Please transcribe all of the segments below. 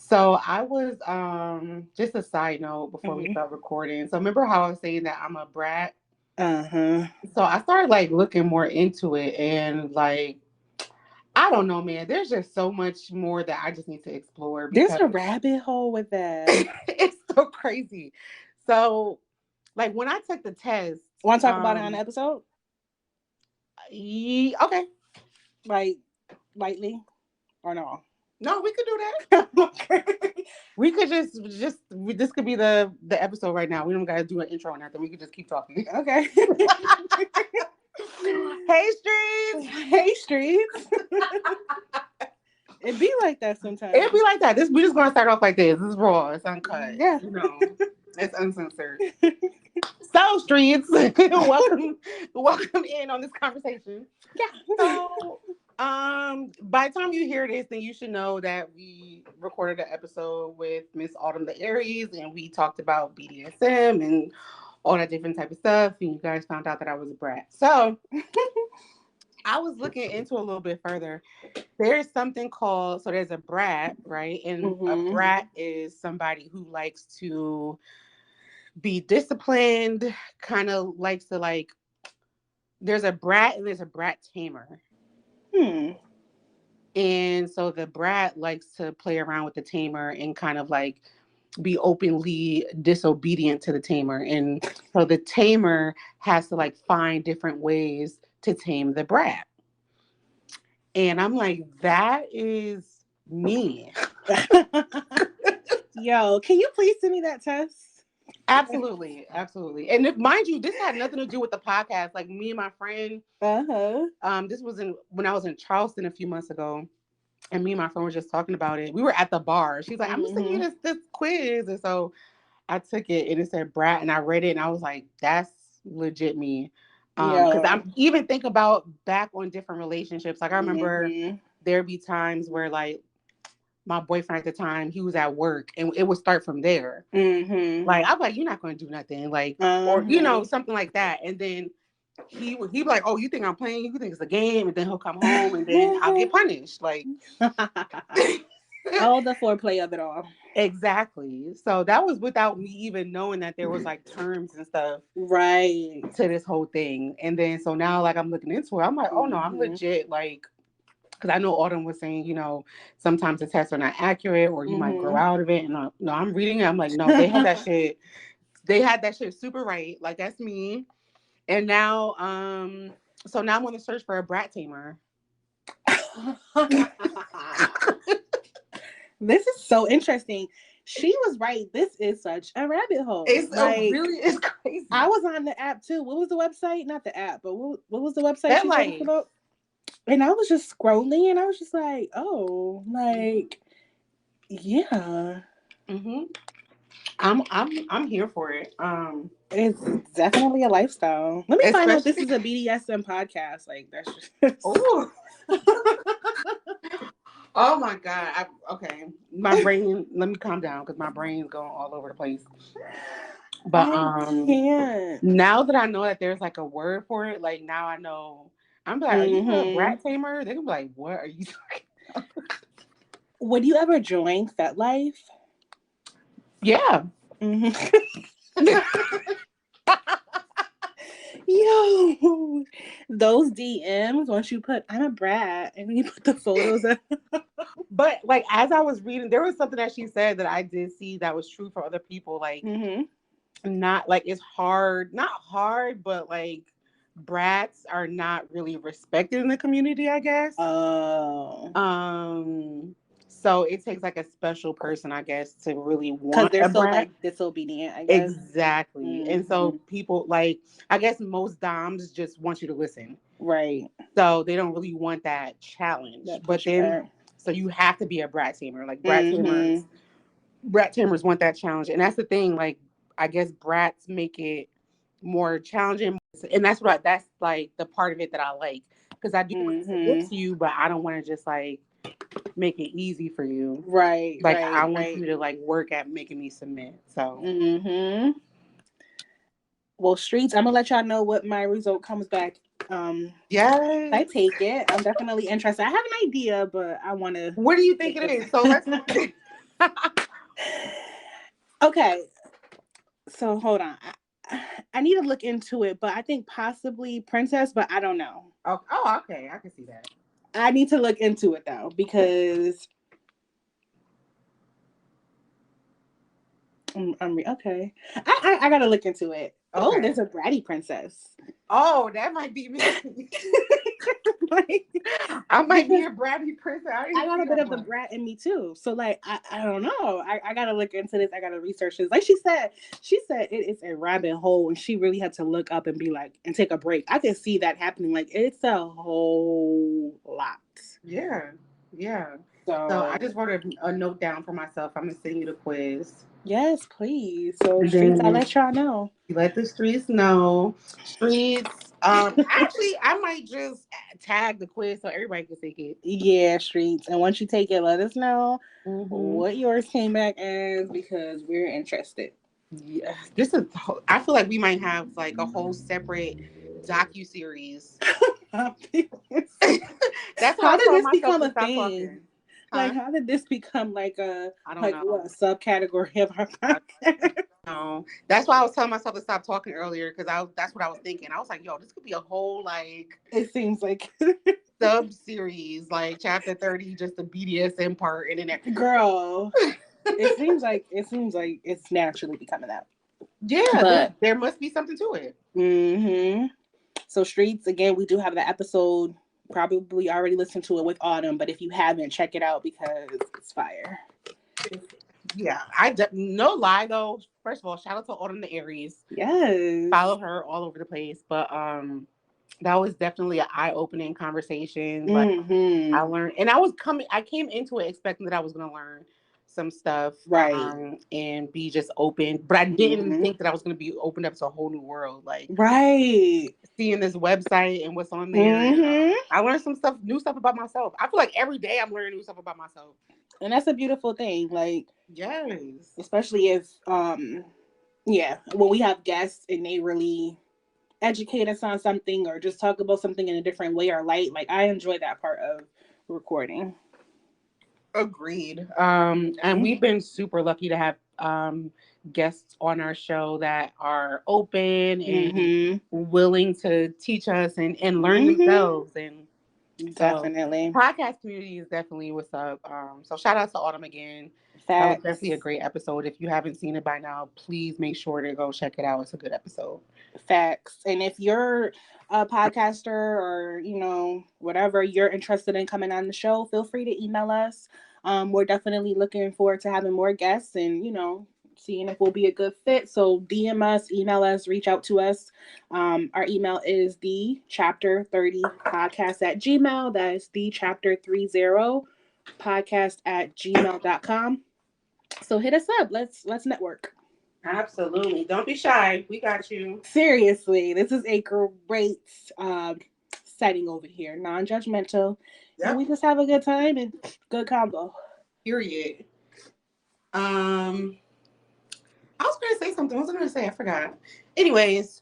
So I was just a side note before we Hmm. start recording. So remember how I was saying that I'm a brat? Uh-huh. So I started like looking more into it and like I don't know, man. There's just so much more that I just need to explore There's because a rabbit hole with that. it's so crazy. So like when I took the test, Want to talk about it on the um episode? okay. Like, lightly or no? No, we could do that. Okay. We could this could be the episode right now. We don't gotta do an intro or nothing. We could just keep talking. Okay. Hey streets. Hey, streets. It be like that It'd be sometimes. like that. This we just gonna start off like this. This is raw. It's uncut. Yeah. You know, it's uncensored. So streets, welcome in on this conversation. Yeah. So, by the time you hear this, then you should know that we recorded an episode with Miss Autumn the Aries, and we talked about BDSM and all that different type of stuff. And you guys found out that I was a brat. So I was looking into a little bit further. There's something called there's a brat, right? And a Hmm. brat is somebody who likes to be disciplined, kind of likes to like. There's a brat and there's a brat tamer. Hmm. And so the brat likes to play around with the tamer and kind of like be openly disobedient to the tamer. And so the tamer has to like find different ways to tame the brat. And I'm like, that is me. Yo, can you please send me that test? Absolutely. Absolutely. And if, mind you, this had nothing to do with the podcast. Like me and my friend, Uh-huh. this was when I was in Charleston a few months ago. And me and my friend were just talking about it. We were at the bar. She's like, I'm gonna send you Hmm. this quiz. And so I took it and it said brat and I read it and I was like, that's legit me. Because Yo. I'm even think about back on different relationships. Like I remember Hmm. there'd be times where like my boyfriend at the time, he was at work and it would start from there. Hmm. Like I'm like, you're not gonna do nothing, like, or Uh-huh. something like that. And then he be like, oh, you think I'm playing? You think it's a game? And then he'll come home and then I'll get punished. Like All the foreplay of it all. exactly. So that was without me even knowing that there was like terms and stuff Right. to this whole thing. And then so now like I'm looking into it, I'm like, oh no, I'm Hmm. legit like because I know Autumn was saying, sometimes the tests are not accurate or you might grow Hmm. out of it. And no, I'm reading it. I'm like, no, they had that shit. They had that shit super right. Like that's me. And now, so now I'm on the search for a brat tamer. This is so interesting. She was right. This is such a rabbit hole. It's Like, really it's crazy. I was on the app too. What was the website? Not the app, but what was the website That she told us like, about? And I was just scrolling and I was just like, oh, hmm like, yeah. hmm I'm here for it. It's definitely a lifestyle. Let me find out if this Especially is a BDSM podcast. Like, that's just. oh oh my god. Okay, my brain. Let me calm down because my brain's going all over the place. But I can't. now that I know that there's like a word for it, like now I know. I'm like, are you a Hmm. brat tamer? They're gonna be like, what are you talking? Would you ever join FetLife? Yeah. Hmm. Yo, those DMs, once you put, I'm a brat, and then you put the photos of. But like as I was reading, there was something that she said that I did see that was true for other people. Like Hmm. not like it's hard, not hard, but like brats are not really respected in the community, I guess. Oh. So it takes like a special person, I guess, to really Because want they're a so, brat. like, disobedient, I guess. Exactly. And Hmm. so people like I guess most doms just want you to listen. Right. So they don't really want that challenge. That But then pushback. so you have to be a brat tamer. Like Hmm. brat tamers want that challenge. And that's the thing, like I guess brats make it more challenging. And that's like the part of it that I like. Because I do want to submit Hmm. to you, but I don't want to just like make it easy for you. Right, Like I right, want right. you to like work at making me submit. So Hmm. Well, streets, I'm gonna let y'all know what my result comes back. I yes. take it. I'm definitely interested. I have an idea, but I want to What do you think take it this. is? So let's Okay, so hold on. I need to look into it, but I think possibly princess, but I don't know. Oh, okay. I can see that. I need to look into it though because okay. I gotta look into it. Oh, Okay. there's a bratty princess. Oh, that might be me. Like, I might be because a Bradley Princess. I I didn't got see a bit that of the one. brat in me too. So like I don't know. I gotta look into this. I gotta research this. Like she said it is a rabbit hole and she really had to look up and be like and take a break. I can see that happening. Like it's a whole lot. Yeah. Yeah. So I So just wrote a note down for myself. I'm gonna send you the quiz. yes, please. So And streets, I'll then let y'all know. let the streets know. Streets. Actually, I might just tag the quiz so everybody can take it. Yeah, streets. And once you take it, let us know Hmm. what yours came back as because we're interested. Yeah, this is. I feel like we might have like a whole separate docu series. That's why I How did told this myself become to a stop thing? talking. Like, Huh? how did this become I don't like what know. a subcategory of our I podcast? don't know. That's why I was telling myself to stop talking earlier because that's what I was thinking. I was like, yo, this could be a whole like It seems like, sub series, like chapter 30, just the BDSM part, and then girl, it seems like it's naturally becoming that. yeah, But there must be something to it. hmm so streets again, we do have the episode. Probably already listened to it with Autumn, but if you haven't, check it out because it's fire. Yeah, no lie though. First of all, shout out to Autumn the Aries. Yes. Follow her all over the place, but that was definitely an eye-opening conversation. Like I Hmm. learned, and I came into it expecting that I was going to learn some stuff, Right. and be just open, but I didn't Hmm. think that I was going to be opened up to a whole new world, like Right. seeing this website and what's on there. And Hmm. I learned some stuff, new stuff about myself. I feel like every day I'm learning new stuff about myself. And that's a beautiful thing. Like, Yes. especially if yeah, when we have guests and they really educate us on something or just talk about something in a different way or light. Like I enjoy that part of recording. Agreed. And Mhm. we've been super lucky to have guests on our show that are open and Mhm. willing to teach us and learn Mhm. themselves. And so, Definitely. podcast community is definitely what's up. So, shout out to Autumn again. That was definitely a Facts. great episode. If you haven't seen it by now, please make sure to go check it out. It's a good episode. Facts. And if you're a podcaster or, whatever, you're interested in coming on the show, feel free to email us. We're definitely looking forward to having more guests and, seeing if we'll be a good fit. So DM us, email us, reach out to us. Our email is the chapter 30 podcast at Gmail. That is the chapter 30 podcast at gmail.com. So hit us up. Let's network. Absolutely. Don't be shy. We got you. Seriously, this is a great setting over here, non-judgmental, and Yep. we just have a good time and good combo. Period. Um, I was going to say something. What was I going to say? I forgot. Anyways,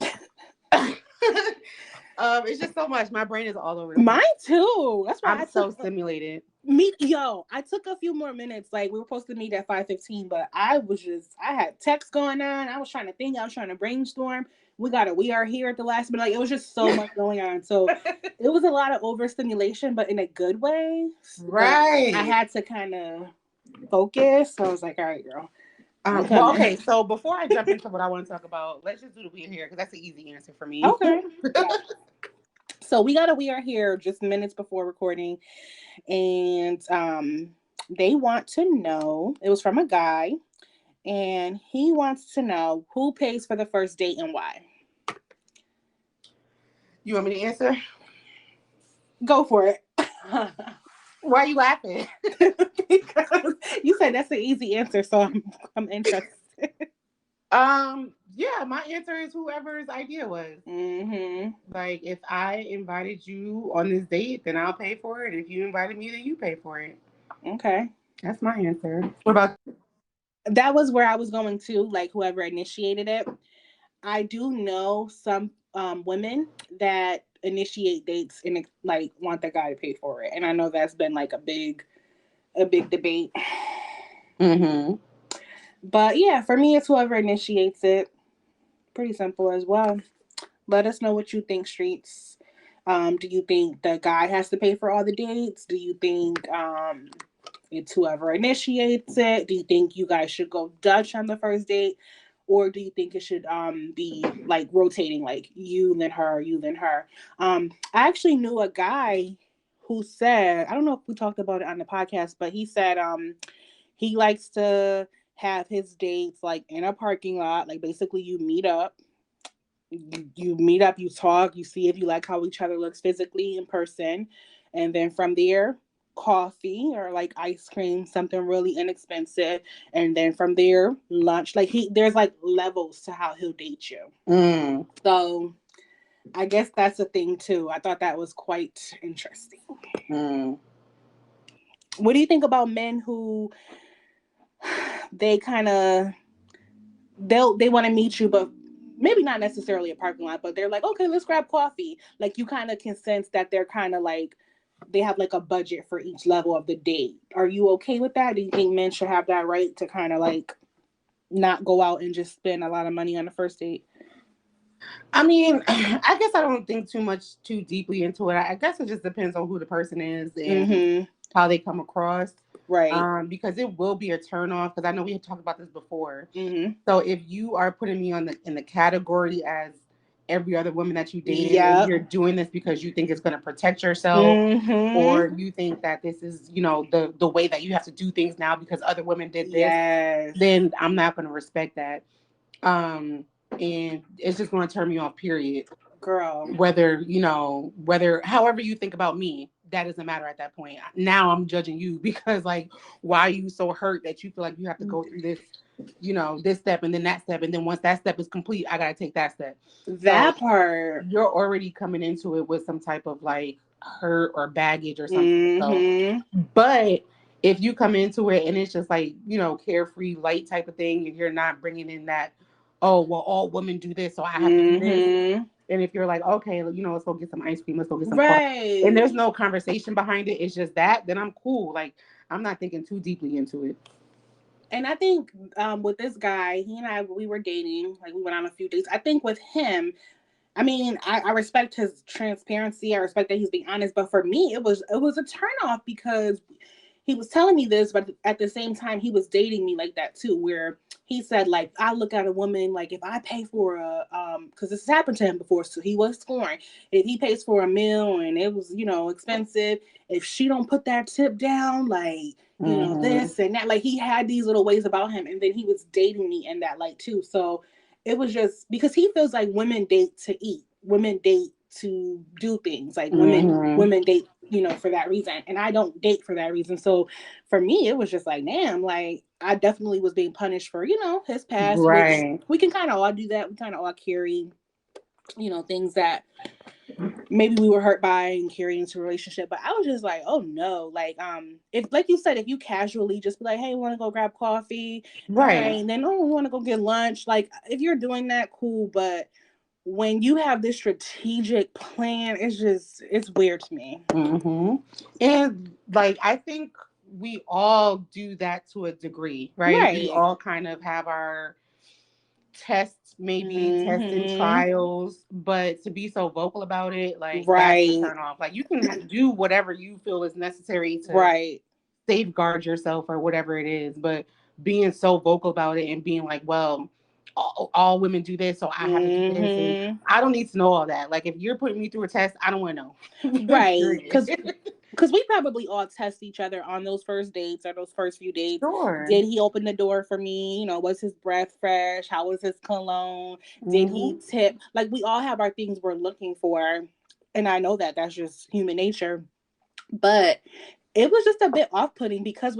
it's just so much. My brain is all over the place. Mine too. That's why I'm I so took stimulated. meet. Yo, I took a few more minutes. Like we were supposed to meet at 5:15, but I had text going on. I was trying to think. I was trying to brainstorm. We are here at the last minute. Like it was just so much going on. So it was a lot of overstimulation, but in a good way. But I Right. had to kind of focus. So I was like, all right, girl. I'm Well, coming. okay. So before I jump into what I want to talk about, let's just do the weird here because that's the easy answer for me. Okay. Yeah. So we are here just minutes before recording, and they want to know. It was from a guy, and he wants to know who pays for the first date and why. You want me to answer? Go for it. Why are you laughing? Because you said that's an easy answer, so I'm interested. Yeah, my answer is whoever's idea was. Hmm. Like, if I invited you on this date, then I'll pay for it. If you invited me, then you pay for it. Okay. That's my answer. What about That was where I was going to, like whoever initiated it. I do know some women that initiate dates and like want the guy to pay for it, and I know that's been like a big debate. Mm-hmm. But yeah, for me, it's whoever initiates it. Pretty simple as well. Let us know what you think, Streets. Do you think the guy has to pay for all the dates? Do you think it's whoever initiates it? Do you think you guys should go Dutch on the first date? Or do you think it should be like rotating, like you then her, you then her? I actually knew a guy who said, I don't know if we talked about it on the podcast, but he said he likes to have his dates like in a parking lot. Like basically you meet up, you meet up, you talk, you see if you like how each other looks physically in person, and then from there, coffee or like ice cream, something really inexpensive, and then from there, lunch. Like there's like levels to how he'll date you. Mm. So I guess that's a thing too. I thought that was quite interesting. Mm. What do you think about men who they kind of they want to meet you, but maybe not necessarily a parking lot, but they're like, okay, let's grab coffee. Like you kind of can sense that they're kind of like they have like a budget for each level of the date. Are you okay with that? Do you think men should have that right to kind of like not go out and just spend a lot of money on the first date? I mean, I guess I don't think too deeply into it. I guess it just depends on who the person is and Mm-hmm. how they come across. Right. Because it will be a turn off. Because I know we had talked about this before. Mm-hmm. So if you are putting me on the in the category as every other woman that you dated, and Yep. you're doing this because you think it's going to protect yourself, Mm-hmm. or you think that this is, the way that you have to do things now because other women did this, Yes. then I'm not going to respect that. Um, and it's just going to turn me off. Period. Girl. Whether however you think about me, that doesn't matter at that point. Now I'm judging you because, like, why are you so hurt that you feel like you have to go through this, this step and then that step, and then once that step is complete, I gotta take that step. So That part. you're already coming into it with some type of like hurt or baggage or something. So, Mm-hmm. but if you come into it and it's just like, carefree, light type of thing, and you're not bringing in that, oh, well, all women do this, so I have to do this. Mm-hmm. And if you're like, okay, let's go get some ice cream, let's go get some coffee, and there's Right. no conversation behind it, it's just that, then I'm cool. Like, I'm not thinking too deeply into it. And I think with this guy, he and I, we were dating, like we went on a few dates. I think with him, I mean, I respect his transparency. I respect that he's being honest. But for me, it was a turnoff because he was telling me this, but at the same time, he was dating me like that too. Where he said, like, I look at a woman like if I pay for a because this has happened to him before, so he was scoring. If he pays for a meal and it was expensive, if she don't put that tip down, like Mm-hmm. this and that, like he had these little ways about him, and then he was dating me in that light too. So it was just because he feels like women date to eat, women date to do things, like women Mm-hmm. women date for that reason, and I don't date for that reason. So for me it was just like, damn, like I definitely was being punished for his past, which Right. we can kind of all do that. We kind of all carry things that maybe we were hurt by and carry into a relationship. But I was just like, oh no, like if like you said, if you casually just be like, hey, want to go grab coffee, all Right. right, and then we want to go get lunch, like if you're doing that, cool. But when you have this strategic plan, it's weird to me. Mm-hmm. And like, I think we all do that to a degree, right? We Right. all kind of have our tests, maybe tests and Mm-hmm. trials, but to be so vocal about it, like, that's the Right. turn off. Like, you can do whatever you feel is necessary to Right. safeguard yourself or whatever it is, but being so vocal about it and being like, well, all women do this, so I have to do this, and Mm-hmm. I don't need to know all that. Like, if you're putting me through a test, I don't want to know. Right. Period. Because we probably all test each other on those first dates or those first few dates. Sure. Did he open the door for me? Was his breath fresh? How was his cologne? Did he Hmm. tip? Like we all have our things we're looking for. And I know that that's just human nature. But it was just a bit off putting because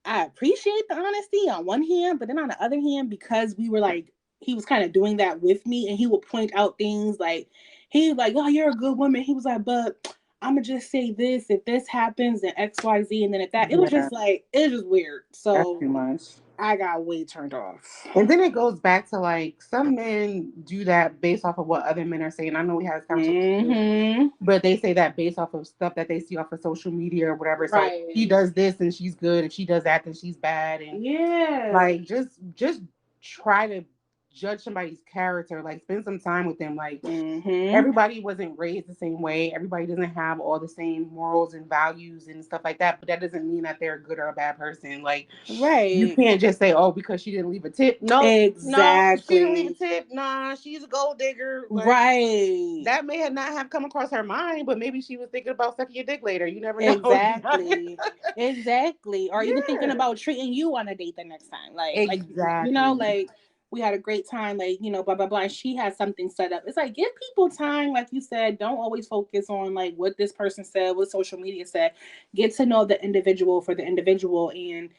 I appreciate the honesty on one hand, but then on the other hand, because we were like, he was kind of doing that with me and he would point out things like, he was like, oh, you're a good woman. He was like, but I'm going to just say this. If this happens, then XYZ. And then if that, it was Yeah, just like, it was just weird. that's So too much. I got way turned off. And then it goes back to like some men do that based off of what other men are saying. I know we had this conversation too, Mm-hmm. but they say that based off of stuff that they see off of social media or whatever. So if Right. she does this and she's good. If she does that, then she's bad. And Yeah. like just try to judge somebody's character. Like spend some time with them. Like Mm-hmm. everybody wasn't raised the same way. Everybody doesn't have all the same morals and values and stuff like that. But that doesn't mean that they're a good or a bad person. Like you Right. can't just say, "Oh, because she didn't leave a tip." No, no, she didn't leave a Exactly. tip. Nah, she's a gold digger. Like Right. that may have not have come across her mind, but maybe she was thinking about sucking your dick later. You never know. Exactly. Exactly. Or even thinking Yeah, about treating you on a date the next time. exactly. Like we had a great time, like, blah blah blah. And she has something set up. It's like give people time, like you said, don't always focus on like what this person said, what social media said. Get to know the individual for the individual and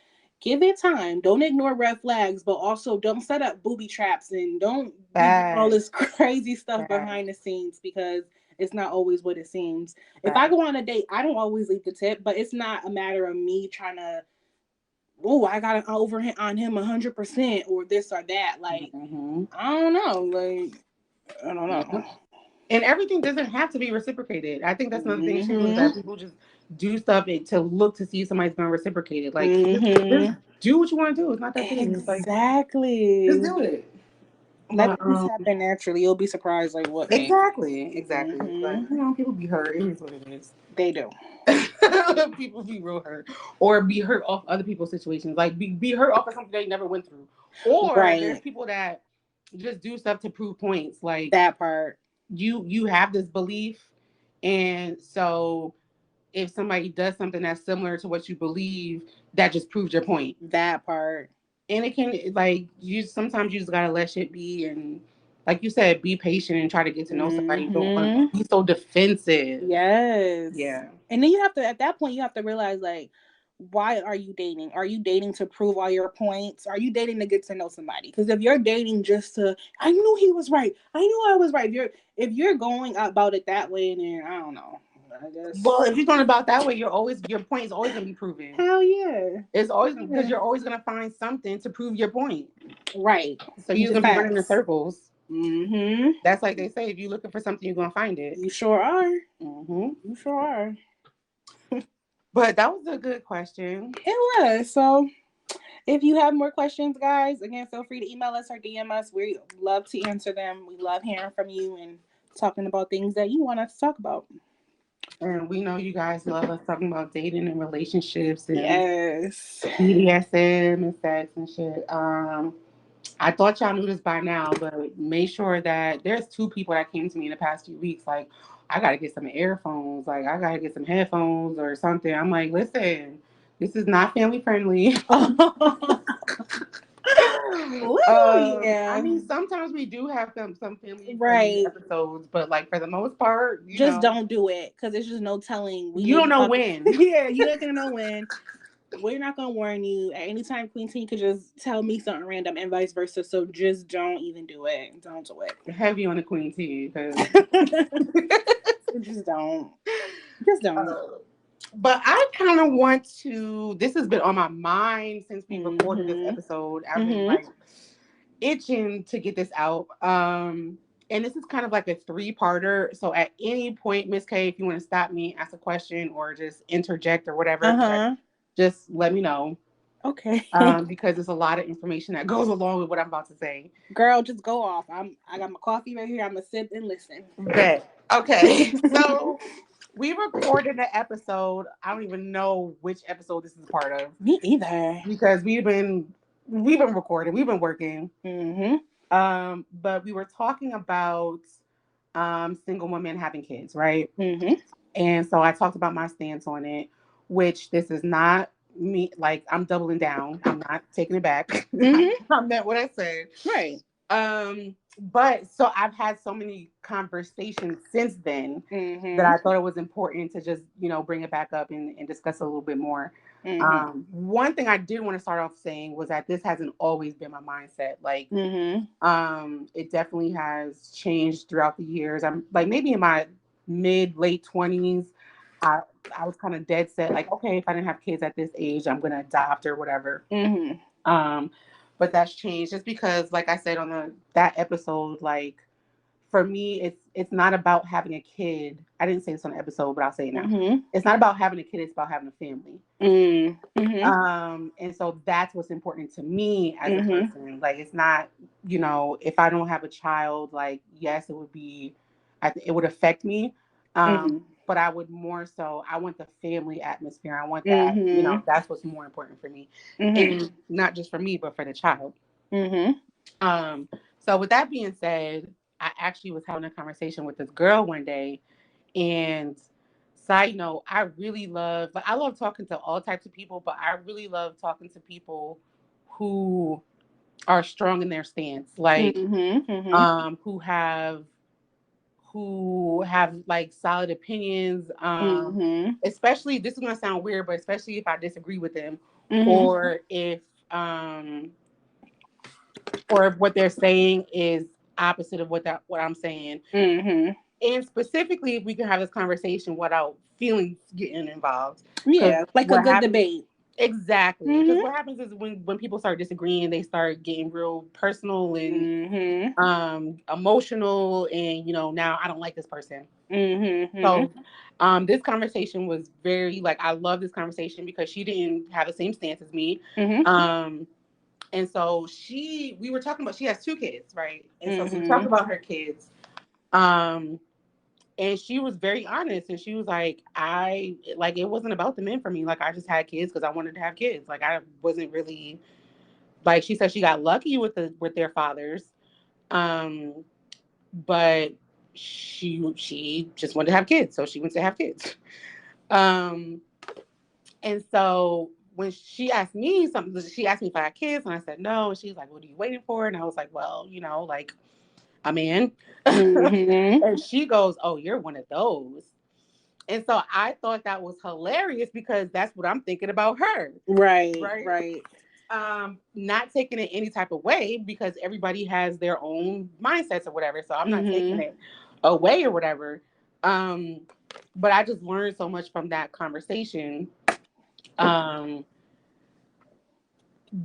give it time. Don't ignore red flags, but also don't set up booby traps and don't be doing all Bad, this crazy stuff bad, behind the scenes because it's not always what it seems. If I bad. go on a date, I don't always leave the tip, but it's not a matter of me trying to, oh, I got to over on him 100% or this or that. Like, Hmm. I don't know. Like, I don't know. And everything doesn't have to be reciprocated. I think that's another thing too, is Mm-hmm. that people just do stuff to look to see if somebody's going to reciprocate it. Like, just Mm-hmm. do what you want to do. It's not that serious. Like, just Exactly. do it. Let But things happen naturally. You'll be surprised, like, what came. exactly, exactly. But Mm-hmm. people be hurt. It is what it is. They do. People be real hurt, or be hurt off other people's situations. Like be hurt off of something they never went through. Or there's Right. people that just do stuff to prove points. Like That part. you have this belief, and so if somebody does something that's similar to what you believe, that just proves your point. That part. And it can like you sometimes you just gotta let shit be, and like you said, be patient and try to get to know somebody. Don't Mm-hmm. be so defensive. Yes. Yeah. And then you have to, at that point, you have to realize, like, why are you dating? Are you dating to prove all your points? Are you dating to get to know somebody? Because if you're dating just to, I knew he was right. I knew I was right. If you're going about it that way, then I don't know. I Well, guess. if you're going about that way, your point is always gonna be proven. Hell yeah. It's always because Yeah. you're always gonna find something to prove your point. Right. So you're gonna be running in Facts. circles. Mm-hmm. That's like they say, if you're looking for something, you're gonna find it. You sure are. Hmm. You sure are. But that was a good question. It was. So if you have more questions, guys, again, feel free to email us or DM us. We love to answer them. We love hearing from you and talking about things that you want us to talk about. And we know you guys love us talking about dating and relationships and Yes. BDSM and sex and shit. I thought y'all knew this by now, but make sure that there's two people that came to me in the past few weeks. Like, I gotta get some earphones. Like, I gotta get some headphones or something. I'm like, listen, this is not family friendly. Well, I yeah. mean, sometimes we do have some family friendly Right. episodes, but like for the most part, Just don't do it because there's just no telling. We you may don't be know fucking. when. Yeah, you ain't gonna know when. We're not gonna warn you at any time. Queen T could just tell me something random and vice versa. So just don't even do it. Don't do Heavy on the queen tea because. it. Just don't. Just don't. But I kind of want to. This has been on my mind since we recorded this Mm-hmm. episode. I've been Mm-hmm. like itching to get this out. And this is kind of like a three-parter. So at any point, Miss K, if you want to stop me, ask a question, or just interject or whatever, Uh-huh. just let me know. Okay. Because there's a lot of information that goes along with what I'm about to say. Girl, just go off. I got my coffee right here. I'm gonna sit and listen. Bet. Okay. So we recorded an episode. I don't even know which episode this is a part of Me either. because we've been recording, we've been working. Mm-hmm. But we were talking about single women having kids, right? Mm-hmm. And so I talked about my stance on it, which this is not me. Like I'm doubling down. I'm not taking it back. Mm-hmm. I meant what I said. Right. But so I've had so many conversations since then that Mm-hmm. I thought it was important to just, bring it back up and discuss a little bit more. Mm-hmm. One thing I did want to start off saying was that this hasn't always been my mindset. Like, Mm-hmm. it definitely has changed throughout the years. I'm like maybe in my late 20s, I I was kind of dead set, like, okay, if I didn't have kids at this age, I'm gonna adopt or whatever. Mm-hmm. Um, but that's changed just because, like I said on that episode, like for me, it's not about having a kid. I didn't say this on the episode, but I'll say it now. Mm-hmm. It's not about having a kid. It's about having a family. Mm-hmm. And so that's what's important to me as a Mm-hmm. person. Like, it's not, if I don't have a child, like, yes, it would be, it would affect me. Mm-hmm. But I would more so, I want the family atmosphere. I want that, Mm-hmm. that's what's more important for me. Mm-hmm. And not just for me, but for the child. Mm-hmm. Um, so with that being said, I actually was having a conversation with this girl one day, and side note, I love talking to all types of people, but I really love talking to people who are strong in their stance, like Mm-hmm. who have like solid opinions. Mm-hmm. Especially, this is gonna sound weird, but especially if I disagree with them, Mm-hmm. or um if what they're saying is opposite of what I'm saying. Mm-hmm. And specifically, if we can have this conversation without feelings getting involved, because Yeah, like a what good happens debate. exactly? Because Mm-hmm. what happens is when people start disagreeing, they start getting real personal and Mm-hmm. emotional, and now I don't like this person. Mm-hmm. So this conversation was very, like, I love this conversation because she didn't have the same stance as me. Mm-hmm. Um, and so we were talking about, she has two kids, right? And so we were talking Mm-hmm. about her kids. Um, and she was very honest, and she was like, it wasn't about the men for me. Like, I just had kids because I wanted to have kids. Like, I wasn't really, like, she said she got lucky with their fathers. Um, but she just wanted to have kids, so she went to have kids. Um, and so when she asked me something, she asked me if I had kids, and I said no. And she's like, "What are you waiting for?" And I was like, "Well, like, I'm in." Mm-hmm. And she goes, "Oh, you're one of those." And so I thought that was hilarious because that's what I'm thinking about her, Right, right? right. Not taking it any type of way because everybody has their own mindsets or whatever. So I'm not taking Mm-hmm. it away or whatever. Um, but I just learned so much from that conversation. Um,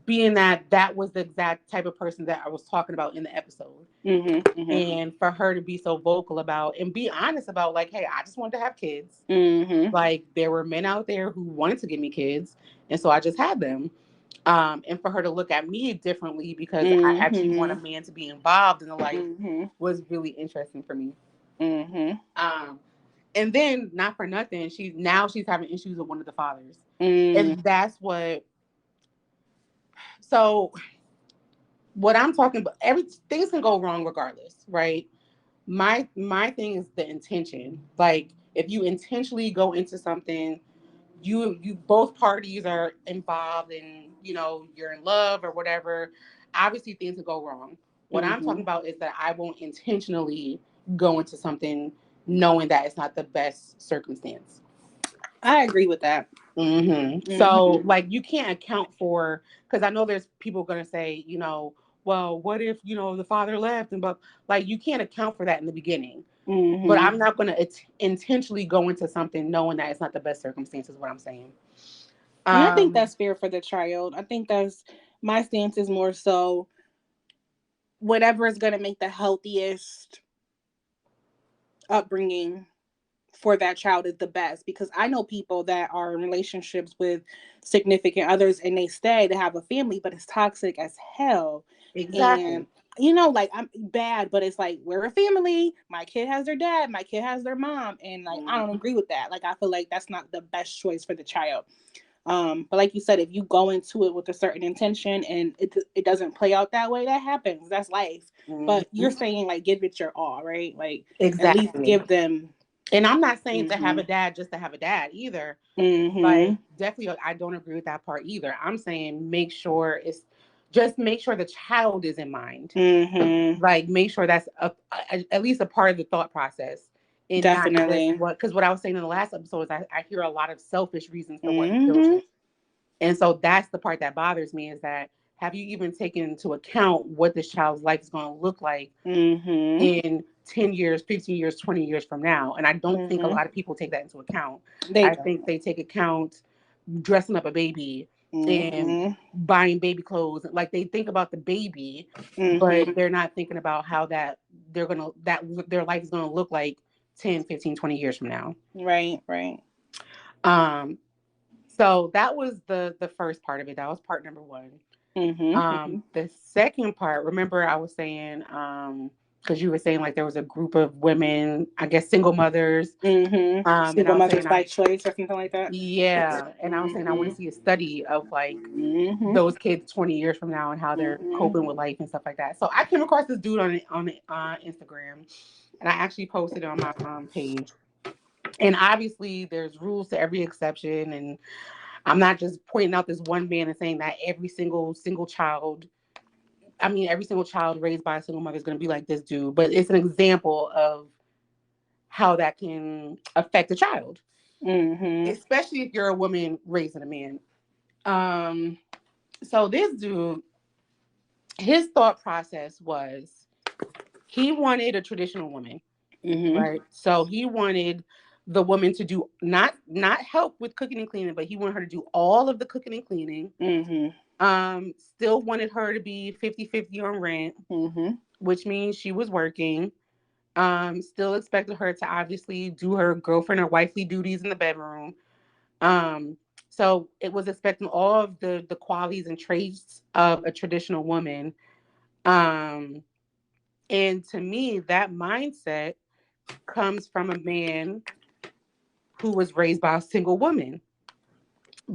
Being that that was the exact type of person that I was talking about in the episode. Mm-hmm. Mm-hmm. And for her to be so vocal about and be honest about, like, hey, I just wanted to have kids. Mm-hmm. Like, there were men out there who wanted to give me kids, and so I just had them. And for her to look at me differently because I actually want a Mm-hmm. man to be involved in the life Mm-hmm. was really interesting for me. Mm-hmm. Um, and then, not for nothing, she's having issues with one of the fathers, Mm. and that's what. So what I'm talking about, every things can go wrong regardless, right? My thing is the intention. Like, if you intentionally go into something, you both parties are involved, and you're in love or whatever. Obviously, things can go wrong. What I'm Mm-hmm. talking about is that I won't intentionally go into something knowing that it's not the best circumstance. I agree with that. So, Mm-hmm. like, you can't account for, because I know there's people going to say, well, what if the father left, and but, like, you can't account for that in the beginning. But Mm-hmm. I'm not going to intentionally go into something knowing that it's not the best circumstances. What I'm saying. And I think Um, that's fair for the child. I think that's my stance is more so whatever is going to make the healthiest upbringing for that child is the best, because I know people that are in relationships with significant others and they stay to have a family, but it's toxic as hell. exactly. And like, I'm bad, but it's like, we're a family. My kid has their dad, my kid has their mom, and like, I don't Mhm. agree with that. Like, I feel like that's not the best choice for the child. But like you said, if you go into it with a certain intention and it doesn't play out that way, that happens. That's life. But you're Mhm. saying, like, give it your all, right? Like, at least Exactly. give them. And I'm not saying to have Mm-hmm. a dad just to have a dad either. Mm-hmm. Like, definitely, I don't agree with that part either. I'm saying make sure the child is in mind. Mm-hmm. Like, make sure that's at least a part of the thought process, and not just Definitely. because what I was saying in the last episode is I hear a lot of selfish reasons for wanting Mm-hmm. children. And so that's the part that bothers me, is that, have you even taken into account what this child's life is going to look like Mm-hmm. in 10 years, 15 years, 20 years from now? And I don't think a Mm-hmm. lot of people take that into account. They I don't. think they take account dressing up a baby and Mm-hmm. buying baby clothes. Like they think about the baby, but Mm-hmm. they're not thinking about how that their life is gonna look like 10, 15, 20 years from now. Right, right. Um, so that was the first part of it. That was part number one. Mm-hmm. The second part, remember I was saying, because you were saying like there was a group of women, I guess single mothers. Mm-hmm. And I Single was saying mothers by choice or something like that. yeah, and I was saying I want Mm-hmm. to see a study of like Mm-hmm. those kids 20 years from now and how they're Mm-hmm. coping with life and stuff like that. So I came across this dude on Instagram, and I actually posted it on my page. And obviously, there's rules to every exception, and I'm not just pointing out this one man and saying that every single child. I mean, every single child raised by a single mother is going to be like this dude, but it's an example of how that can affect a child, Mm-hmm. especially if you're a woman raising a man. Um, so this dude, his thought process was he wanted a traditional woman, Mm-hmm. right? So he wanted the woman to do not help with cooking and cleaning, but he wanted her to do all of the cooking and cleaning. Mm-hmm. Still wanted her to be 50-50 on rent, Mm-hmm. which means she was working. Still expected her to obviously do her girlfriend or wifely duties in the bedroom. Um, so it was expecting all of the qualities and traits of a traditional woman. Um, and to me, that mindset comes from a man who was raised by a single woman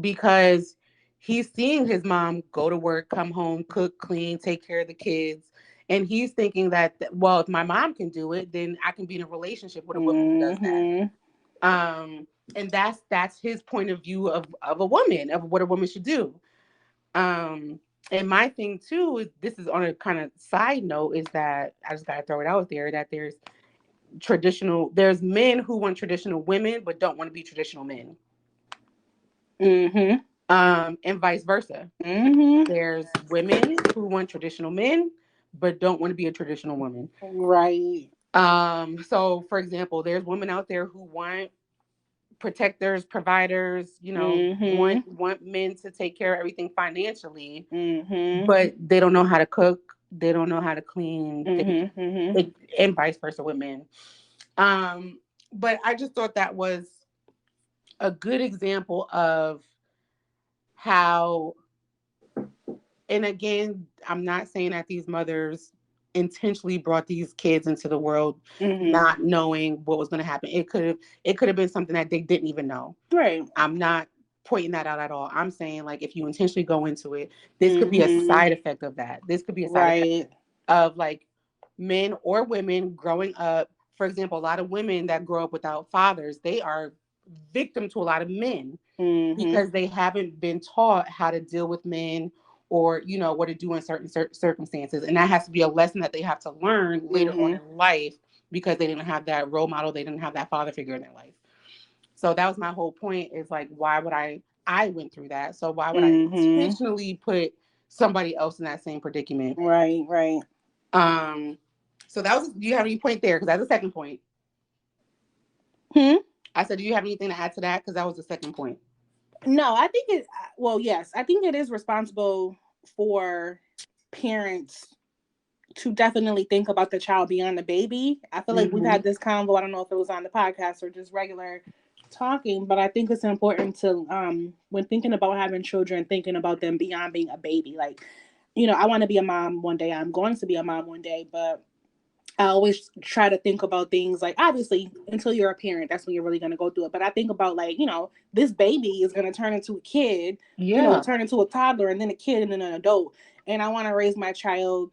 because he's seeing his mom go to work, come home, cook, clean, take care of the kids. And he's thinking that, well, if my mom can do it, then I can be in a relationship with a woman who does that. Mm-hmm. And that's his point of view of a woman, of what a woman should do. Um, and my thing too is, this is on a kind of side note, is that I just gotta throw it out there that there's men who want traditional women but don't want to be traditional men. Mm-hmm. And vice versa. Mm-hmm. There's women who want traditional men but don't want to be a traditional woman. Right. So for example, there's women out there who want protectors, providers, Mm-hmm. want men to take care of everything financially, Mm-hmm. but they don't know how to cook, they don't know how to clean, Mm-hmm. Mm-hmm. and vice versa with men. Um, but I just thought that was a good example of how, and again, I'm not saying that these mothers intentionally brought these kids into the world Mm-hmm. not knowing what was going to happen. It could have been something that they didn't even know. Right. I'm not pointing that out at all. I'm saying, like, if you intentionally go into it, this could be a Mm-hmm. side effect of that. This could be a side effect Right. of like men or women growing up. For example, a lot of women that grow up without fathers, they are victim to a lot of men Mm-hmm. because they haven't been taught how to deal with men, or what to do in certain circumstances, and that has to be a lesson that they have to learn later on Mm-hmm. in life because they didn't have that role model, they didn't have that father figure in their life. So that was my whole point, is like, why would I went through that, so why would I Mm-hmm. intentionally put somebody else in that same predicament? Right. Right. um so that was, do you have any point there, because that's the second point. Hmm? I said, do you have anything to add to that, because that was the second point. No, I think it. Well, yes, I think it is responsible for parents to definitely think about the child beyond the baby. I feel like we've Mm-hmm. had this convo. I don't know if it was on the podcast or just regular talking, but I think it's important to, when thinking about having children, thinking about them beyond being a baby. Like, I want to be a mom one day. I'm going to be a mom one day, but I always try to think about things like, obviously, until you're a parent, that's when you're really going to go through it. But I think about, like, this baby is going to turn into a kid, Yeah. turn into a toddler, and then a kid, and then an adult. And I want to raise my child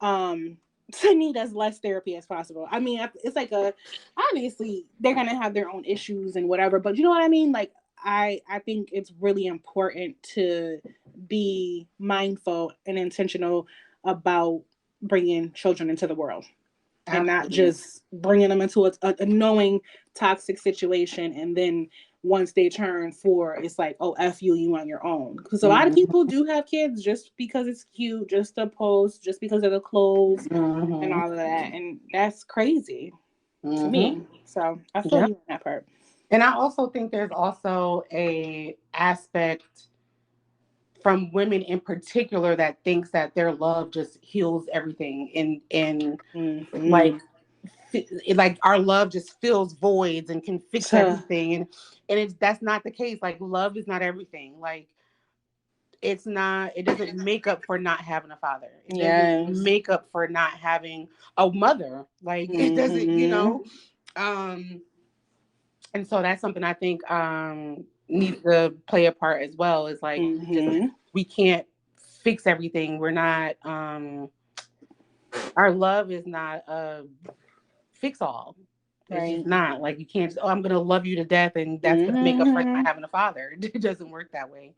um, to need as less therapy as possible. I mean, it's like obviously, they're going to have their own issues and whatever. But you know what I mean? Like, I think it's really important to be mindful and intentional about bringing children into the world and not Absolutely. just bringing them into a knowing toxic situation, and then once they turn 4 it's like, oh, f you, you on your own, because a lot of Mm-hmm. people do have kids just because it's cute, just to post, just because of the clothes and Mm-hmm. all of that, and that's crazy to Mm-hmm. me. So I feel Yeah. you on that part. And I also think there's also a aspect from women in particular that thinks that their love just heals everything, and Mm-hmm. like like our love just fills voids and can fix Tuh. everything, and it's that's not the case. Like love is not everything. Like it's not, it doesn't make up for not having a father, it doesn't Yes. make up for not having a mother, like it doesn't, Mm-hmm. um and so that's something I think needs to play a part as well, is like just Mm-hmm. we can't fix everything. We're not our love is not a fix all. It's just Right. not like you can't just, oh, I'm gonna love you to death and that's gonna make up for not Mm-hmm. having a father. It doesn't work that way.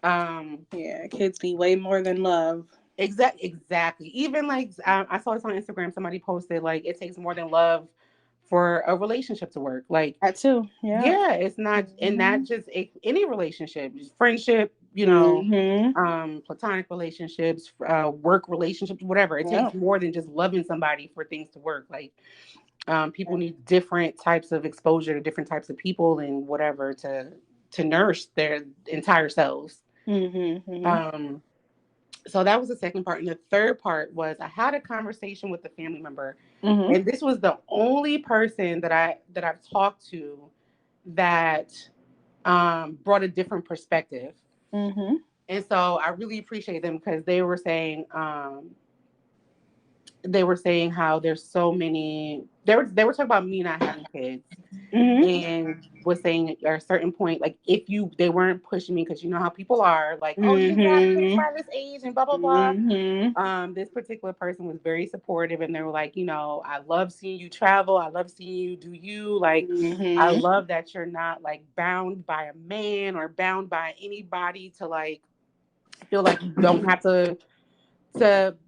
um Yeah, kids need way more than love. Exactly. Even like I saw this on Instagram. Somebody posted like it takes more than love for a relationship to work. Like, That too. Yeah. yeah, it's not, and Mm-hmm. that just any relationship, just friendship, Mm-hmm. platonic relationships, work relationships, whatever. It takes Yep. more than just loving somebody for things to work. Like, people need different types of exposure to different types of people and whatever to nourish their entire selves. Mm-hmm. Mm-hmm. Um, so that was the second part. And the third part was I had a conversation with a family member. Mm-hmm. And this was the only person that I've talked to that brought a different perspective. Mm-hmm. And so I really appreciate them because they were saying how there's so many, they were talking about me not having kids, Mm-hmm. and was saying at a certain point, like if you, they weren't pushing me because you know how people are, like, oh, you need to have kids Mm-hmm. by this age and blah blah blah. Mm-hmm. This particular person was very supportive, and they were like, I love seeing you travel, I love seeing you do you, like, I Mm-hmm. love that you're not like bound by a man or bound by anybody to like feel like you don't have to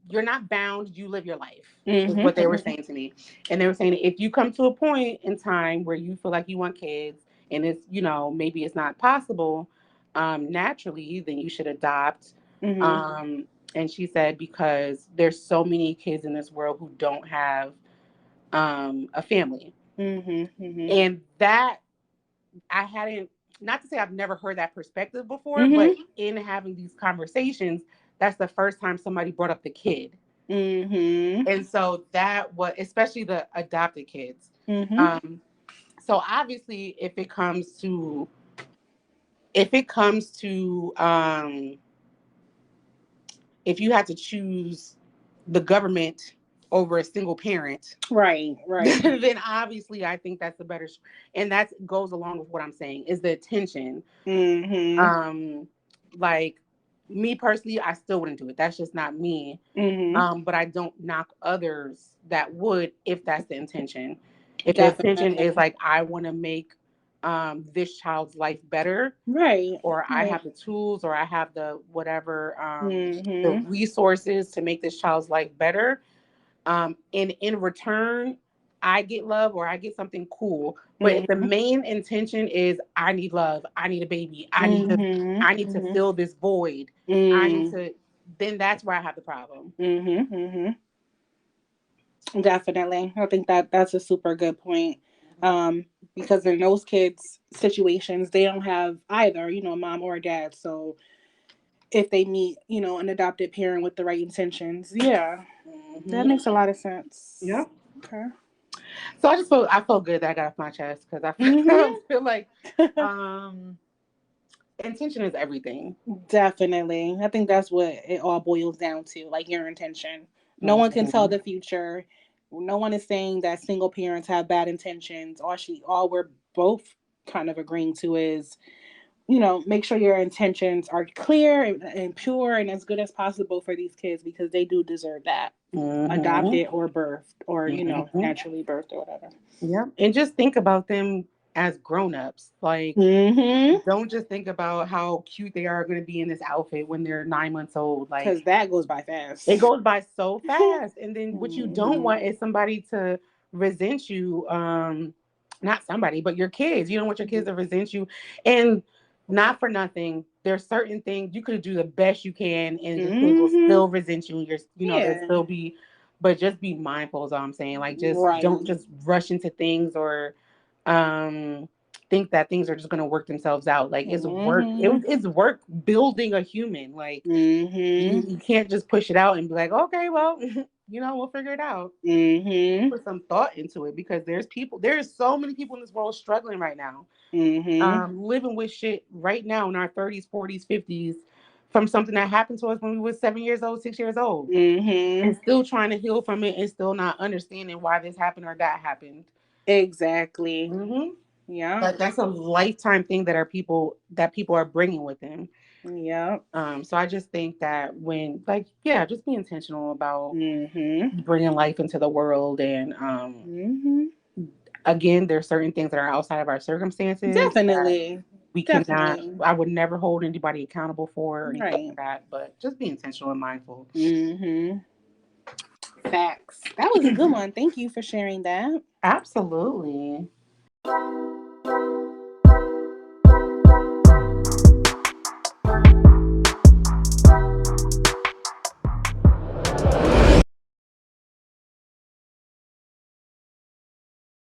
you're not bound, you live your life, is what they were Mm-hmm. saying to me. And they were saying if you come to a point in time where you feel like you want kids and it's, maybe it's not possible naturally, then you should adopt. Mm-hmm. And she said because there's so many kids in this world who don't have a family. Mm-hmm. And that I hadn't, not to say I've never heard that perspective before, but Mm-hmm. in having these conversations, that's the first time somebody brought up the kid. Mm-hmm. And so that was, especially the adopted kids. Mm-hmm. Um, so obviously, if it comes to if you had to choose the government over a single parent, Right. Right. then obviously I think that's the better, and that goes along with what I'm saying is the attention. Mm-hmm. Um, like me personally, I still wouldn't do it. That's just not me. Mm-hmm. But I don't knock others that would if that's the intention. If the intention is Definitely. like I want to make this child's life better, Right. or I Right. have the tools, or I have the whatever the Mm-hmm. resources to make this child's life better, and in return I get love or I get something cool. But if the Mm-hmm. main intention is I need love, I need a baby, Mm-hmm. I need to Mm-hmm. fill this void, I need Mm. to, then that's where I have the problem. Mm-hmm. Mm-hmm. Definitely. I think that that's a super good point. Um, because in those kids' situations, they don't have either, a mom or a dad. So if they meet, an adopted parent with the right intentions, yeah, that Hmm. makes a lot of sense. Yep. Okay. So I felt good that I got off my chest because I Mm-hmm. feel like um intention is everything. Definitely. I think that's what it all boils down to, like your intention. No one can tell Hmm. the future. No one is saying that single parents have bad intentions. All we're both kind of agreeing to is, make sure your intentions are clear and pure and as good as possible for these kids because they do deserve that. Hmm. Adopted or birthed or, Hmm. naturally birthed or whatever. Yep. And just think about them as grown-ups. Like, Mm-hmm. don't just think about how cute they are going to be in this outfit when they're 9 months old. Because Like, that goes by it fast. goes by so fast. And then what you don't Mm-hmm. want is somebody to resent you. Not somebody, but your kids. You don't want your kids to resent you. And not for nothing, there's certain things you could do the best you can, and your kids will Mm-hmm. still resent you. And they'll Yeah. still be, but just be mindful is all I'm saying. Like, just Right. don't just rush into things or um think that things are just going to work themselves out. Like it's work. Mm-hmm. It's work building a human. Like Mm-hmm. you can't just push it out and be like, okay, well, we'll figure it out. Mm-hmm. Put some thought into it because there's so many people in this world struggling right now, Mm-hmm. living with shit right now in our 30s, 40s, 50s from something that happened to us when we were 7 years old, 6 years old, Mm-hmm. and still trying to heal from it and still not understanding why this happened or that happened. Exactly. hmm Yeah. But that's a lifetime thing that people are bringing with them. Yeah. So I just think that when, like, yeah, just be intentional about Mm-hmm. bringing life into the world, and Mm-hmm. again, there's certain things that are outside of our circumstances that Definitely. we cannot. Definitely. I would never hold anybody accountable for or anything Right. like that. But just be intentional and mindful. Mm-hmm. Facts. That was a good one. Thank you for sharing that. Absolutely.